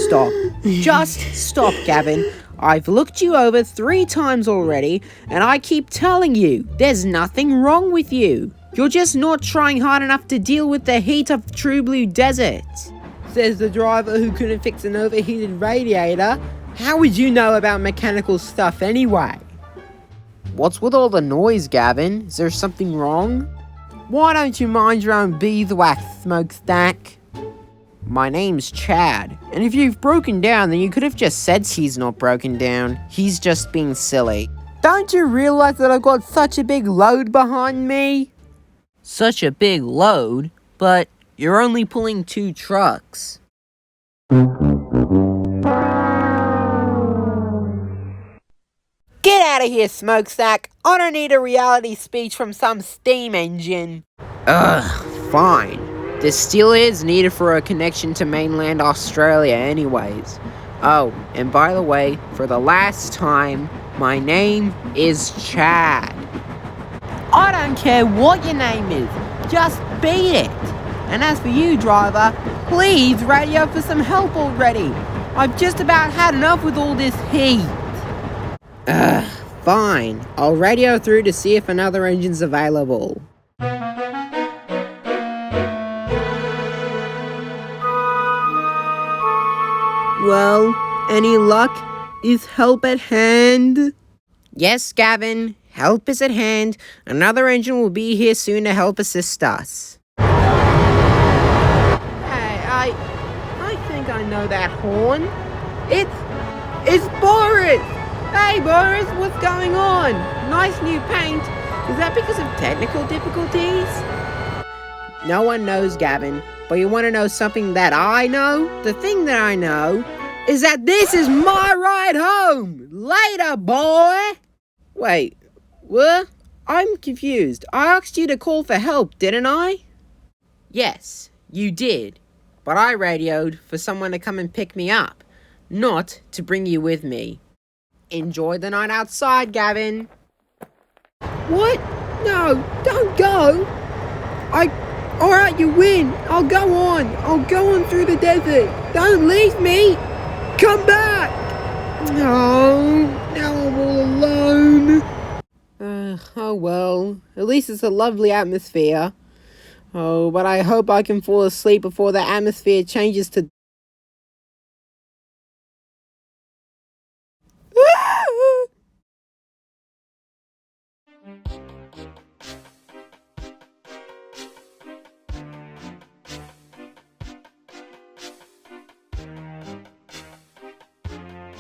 stop. Just stop, Gavin. I've looked you over 3 times already, and I keep telling you, there's nothing wrong with you. You're just not trying hard enough to deal with the heat of True Blue Desert. Says the driver who couldn't fix an overheated radiator. How would you know about mechanical stuff anyway? What's with all the noise, Gavin? Is there something wrong? Why don't you mind your own beeswax, smokestack? My name's Chad, and if you've broken down, then you could have just said he's not broken down. He's just being silly. Don't you realize that I've got such a big load behind me? Such a big load? But you're only pulling 2 trucks. Get out of here, smokestack. I don't need a reality speech from some steam engine. Ugh, fine. This still is needed for a connection to mainland Australia anyways. Oh, and by the way, for the last time, my name is Chad. I don't care what your name is, just beat it. And as for you, driver, please radio for some help already. I've just about had enough with all this heat. Ugh, fine. I'll radio through to see if another engine's available. Well, any luck? Is help at hand? Yes, Gavin. Help is at hand. Another engine will be here soon to help assist us. Hey, I think I know that horn. It's Boris! Hey, Boris, what's going on? Nice new paint. Is that because of technical difficulties? No one knows, Gavin. But you want to know something that I know? The thing that I know is that this is my ride home! Later, boy! Wait, what? I'm confused. I asked you to call for help, didn't I? Yes, you did. But I radioed for someone to come and pick me up, not to bring you with me. Enjoy the night outside, Gavin. What? No, don't go! Alright, you win. I'll go on through the desert. Don't leave me. Come back. No, now I'm all alone. Oh well, at least it's a lovely atmosphere. Oh, but I hope I can fall asleep before the atmosphere changes to...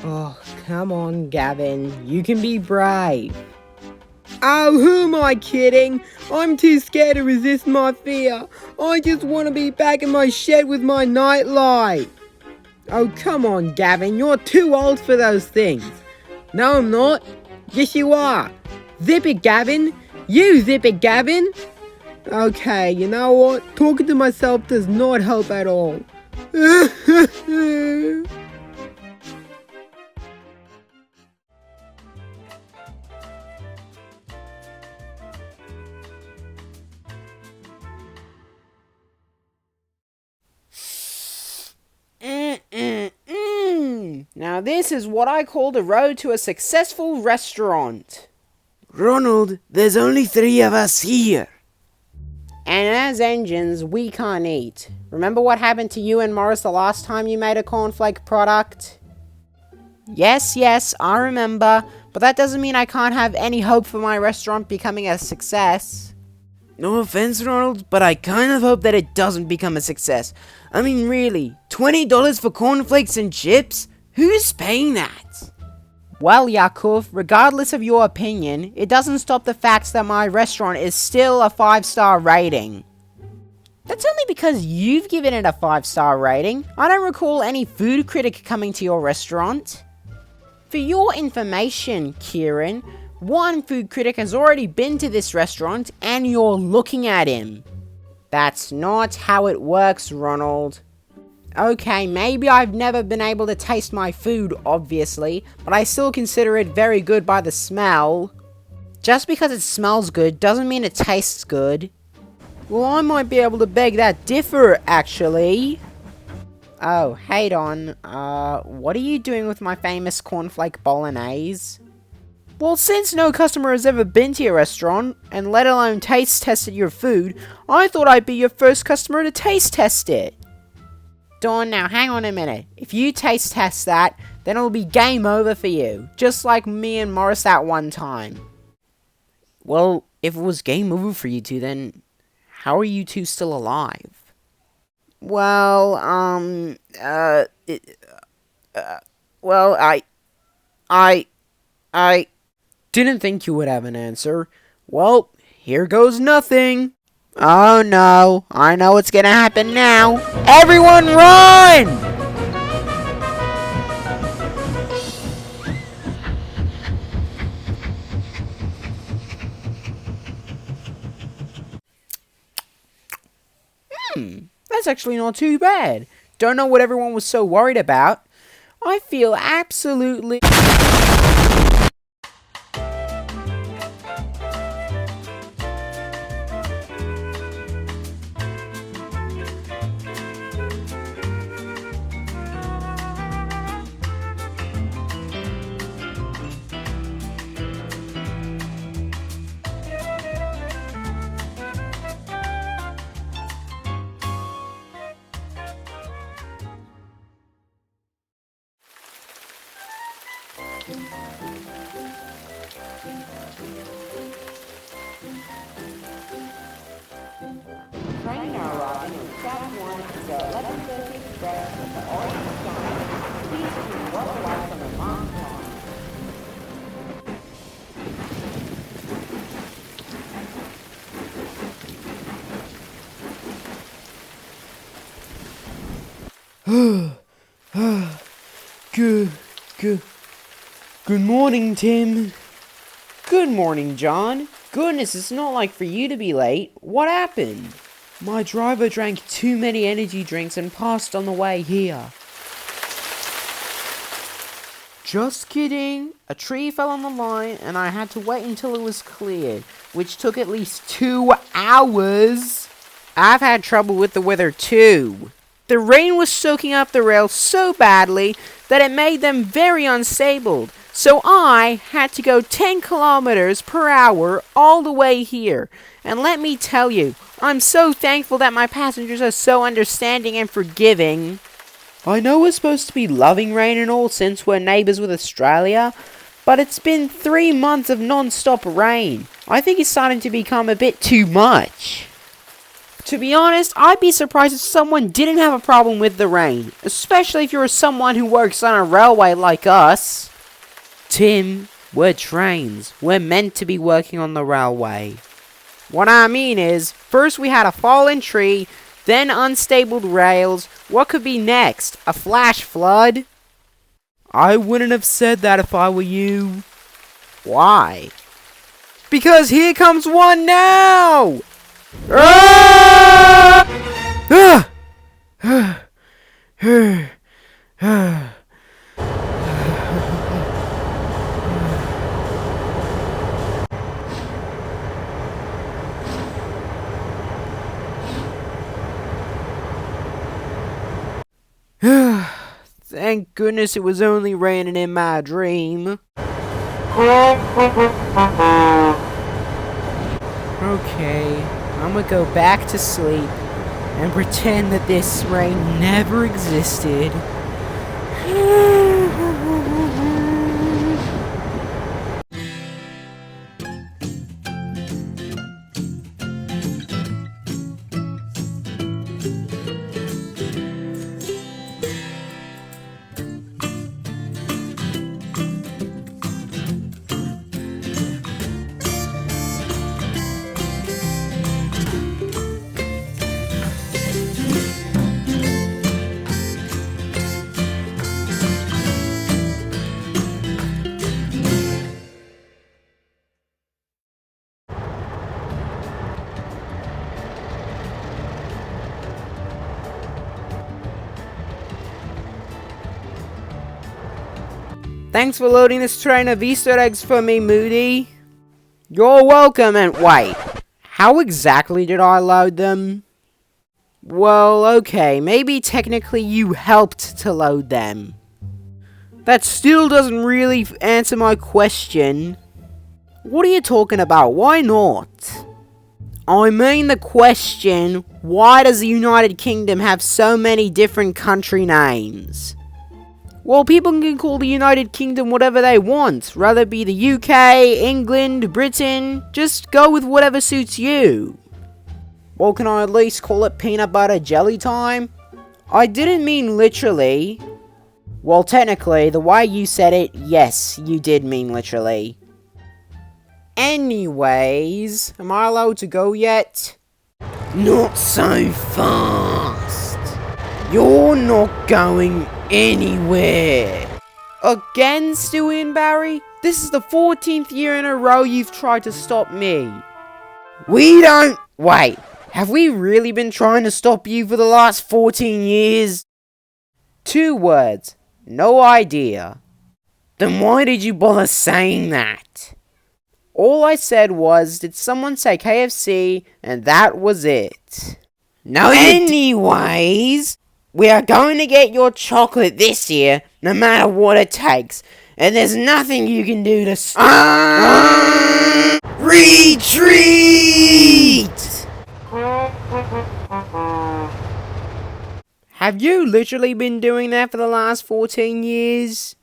Oh, come on, Gavin. You can be brave. Oh, who am I kidding? I'm too scared to resist my fear. I just want to be back in my shed with my nightlight. Oh, come on, Gavin. You're too old for those things. No, I'm not. Yes, you are. Zip it, Gavin. You zip it, Gavin. Okay, you know what? Talking to myself does not help at all. Now this is what I call the road to a successful restaurant. Ronald, there's only 3 of us here. And as engines, we can't eat. Remember what happened to you and Morris the last time you made a cornflake product? Yes, I remember. But that doesn't mean I can't have any hope for my restaurant becoming a success. No offense, Ronald, but I kind of hope that it doesn't become a success. I mean, really, $20 for cornflakes and chips? Who's paying that? Well, Yakov, regardless of your opinion, it doesn't stop the facts that my restaurant is still a 5-star rating. That's only because you've given it a 5-star rating. I don't recall any food critic coming to your restaurant. For your information, Kieran, one food critic has already been to this restaurant and you're looking at him. That's not how it works, Ronald. Okay, maybe I've never been able to taste my food, obviously, but I still consider it very good by the smell. Just because it smells good doesn't mean it tastes good. Well, I might be able to beg that differ, actually. Oh, hey Don. What are you doing with my famous cornflake bolognese? Well, since no customer has ever been to your restaurant, and let alone taste tested your food, I thought I'd be your first customer to taste test it. Dawn, now hang on a minute. If you taste test that, then it'll be game over for you. Just like me and Morris that one time. Well, if it was game over for you two, then how are you two still alive? Well, I didn't think you would have an answer. Well, here goes nothing. Oh no, I know what's gonna happen now. Everyone run! That's actually not too bad. Don't know what everyone was so worried about. I feel absolutely... Train now arriving in stop 1 to 11:30 express at the orange sign. Please keep well away from the marked line. Good morning, Tim. Good morning, John. Goodness, it's not like for you to be late. What happened? My driver drank too many energy drinks and passed on the way here. Just kidding. A tree fell on the line and I had to wait until it was cleared, which took at least 2 hours. I've had trouble with the weather too. The rain was soaking up the rails so badly that it made them very unstable. So I had to go 10 kilometers per hour all the way here. And let me tell you, I'm so thankful that my passengers are so understanding and forgiving. I know we're supposed to be loving rain and all since we're neighbours with Australia, but it's been 3 months of non-stop rain. I think it's starting to become a bit too much. To be honest, I'd be surprised if someone didn't have a problem with the rain, especially if you're someone who works on a railway like us. Tim, we're trains. We're meant to be working on the railway. What I mean is, first we had a fallen tree, then unstable rails. What could be next? A flash flood? I wouldn't have said that if I were you. Why? Because here comes one now! Thank goodness it was only raining in my dream. Okay, I'm gonna go back to sleep and pretend that this rain never existed. Thanks for loading this train of Easter eggs for me, Moody. You're welcome, and wait, how exactly did I load them? Well, okay, maybe technically you helped to load them. That still doesn't really answer my question. What are you talking about? Why not? I mean the question, why does the United Kingdom have so many different country names? Well, people can call the United Kingdom whatever they want, rather it be the UK, England, Britain, just go with whatever suits you. Well, can I at least call it peanut butter jelly time? I didn't mean literally. Well, technically, the way you said it, yes, you did mean literally. Anyways, am I allowed to go yet? Not so fast. You're not going anywhere. Again, Stewie and Barry? This is the 14th year in a row you've tried to stop me. Wait, have we really been trying to stop you for the last 14 years? 2 words. No idea. Then why did you bother saying that? All I said was, did someone say KFC, and that was it. No, anyways, we are going to get your chocolate this year, no matter what it takes. And there's nothing you can do to retreat! Have you literally been doing that for the last 14 years?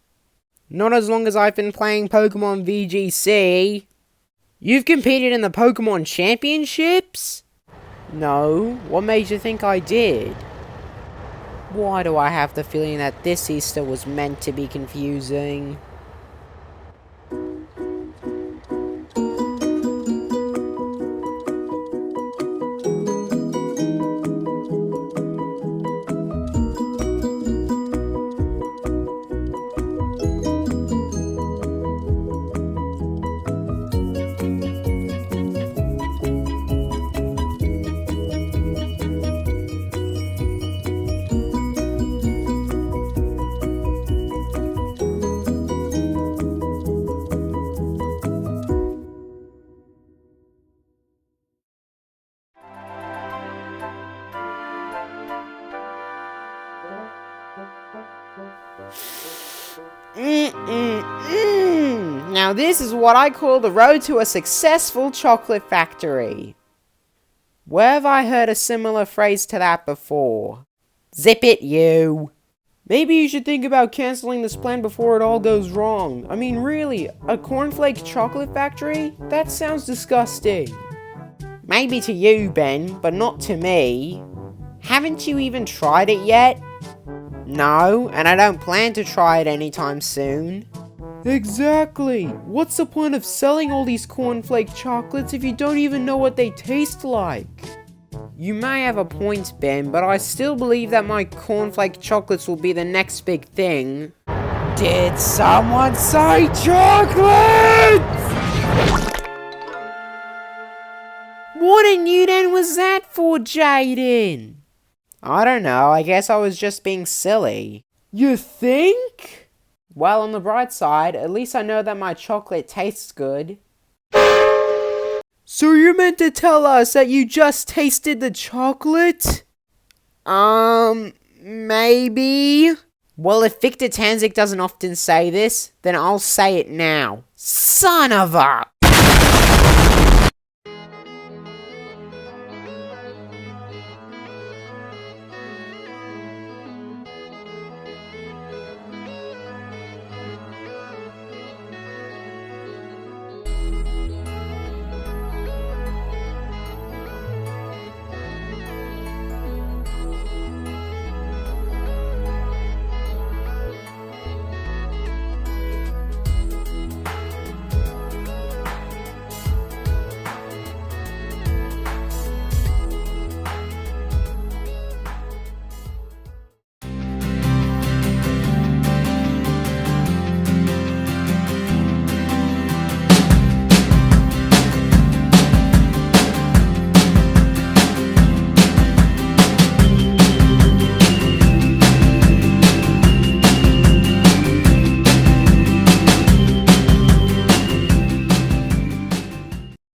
Not as long as I've been playing Pokemon VGC. You've competed in the Pokemon Championships? No, what made you think I did? Why do I have the feeling that this Easter was meant to be confusing? Now this is what I call the road to a successful chocolate factory. Where have I heard a similar phrase to that before? Zip it, you. Maybe you should think about canceling this plan before it all goes wrong. I mean, really, a cornflake chocolate factory? That sounds disgusting. Maybe to you, Ben, but not to me. Haven't you even tried it yet? No, and I don't plan to try it anytime soon. Exactly! What's the point of selling all these cornflake chocolates if you don't even know what they taste like? You may have a point, Ben, but I still believe that my cornflake chocolates will be the next big thing. Did someone say chocolate? What in Newton was that for, Jaden? I don't know, I guess I was just being silly. You think? Well, on the bright side, at least I know that my chocolate tastes good. So you meant to tell us that you just tasted the chocolate? Maybe? Well, if Victor Tanzik doesn't often say this, then I'll say it now. Son of a...